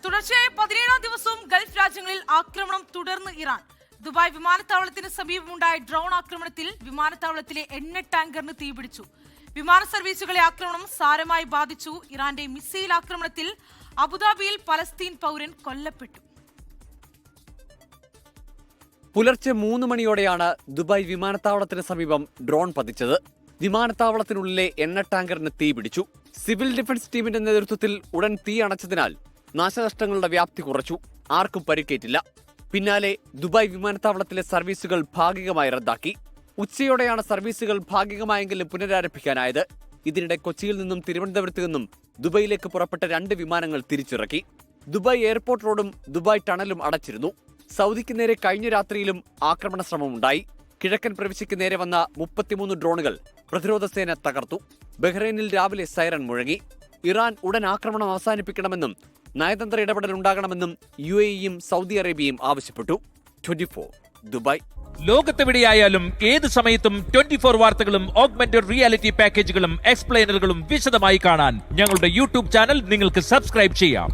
തുടർച്ചയായ 17ാം ദിവസവും ഗൾഫ് രാജ്യങ്ങളിൽ ആക്രമണം തുടർന്ന് ഇറാൻ. ദുബായ് വിമാനത്താവളത്തിന് സമീപമുണ്ടായ ഡ്രോൺ ആക്രമണത്തിൽ വിമാനത്താവളത്തിലെ എണ്ണ ടാങ്കറിന് തീപിടിച്ചു. വിമാന സർവീസുകളെ ആക്രമണം സാരമായി ബാധിച്ചു. ഇറാന്റെ മിസൈൽ ആക്രമണത്തിൽ അബുദാബിയിൽ പലസ്തീൻ പൗരൻ കൊല്ലപ്പെട്ടു. പുലർച്ചെ 3 മണിയോടെയാണ് ദുബായ് വിമാനത്താവളത്തിന് സമീപം ഡ്രോൺ പതിച്ചത്. വിമാനത്താവളത്തിനുള്ളിലെ എണ്ണ ടാങ്കറിന് തീപിടിച്ചു. സിവിൽ ഡിഫൻസ് ടീമിന്റെ നേതൃത്വത്തിൽ ഉടൻ തീ അണച്ചതിനാൽ നാശനഷ്ടങ്ങളുടെ വ്യാപ്തി കുറച്ചു. ആർക്കും പരിക്കേറ്റില്ല. പിന്നാലെ ദുബായ് വിമാനത്താവളത്തിലെ സർവീസുകൾ ഭാഗികമായി റദ്ദാക്കി. ഉച്ചയോടെയാണ് സർവീസുകൾ ഭാഗികമായെങ്കിലും പുനരാരംഭിക്കാനായത്. ഇതിനിടെ കൊച്ചിയിൽ നിന്നും തിരുവനന്തപുരത്ത് നിന്നും ദുബായിലേക്ക് പുറപ്പെട്ട 2 വിമാനങ്ങൾ തിരിച്ചിറക്കി. ദുബായ് എയർപോർട്ട് റോഡും ദുബായ് ടണലും അടച്ചിരുന്നു. സൗദിക്ക് നേരെ കഴിഞ്ഞ രാത്രിയിലും ആക്രമണ ശ്രമമുണ്ടായി. കിഴക്കൻ പ്രവിശ്യയ്ക്ക് നേരെ വന്ന 33 ഡ്രോണുകൾ പ്രതിരോധ സേന തകർത്തു. ബഹ്റൈനിൽ രാവിലെ സൈറൻ മുഴങ്ങി. ഇറാൻ ഉടൻ ആക്രമണം അവസാനിപ്പിക്കണമെന്നും നയതന്ത്ര ഇടപെടൽ ഉണ്ടാകണമെന്നും UAEയും സൗദി അറേബ്യയും ആവശ്യപ്പെട്ടു. 24 ദുബായ്. ലോകത്തെവിടെയായാലും ഏത് സമയത്തും 24 വാർത്തകളും ഓഗ്മെന്റഡ് റിയാലിറ്റി പാക്കേജുകളും എക്സ്പ്ലെയിനറുകളും വിശദമായി കാണാൻ ഞങ്ങളുടെ യൂട്യൂബ് ചാനൽ നിങ്ങൾക്ക് സബ്സ്ക്രൈബ് ചെയ്യാം.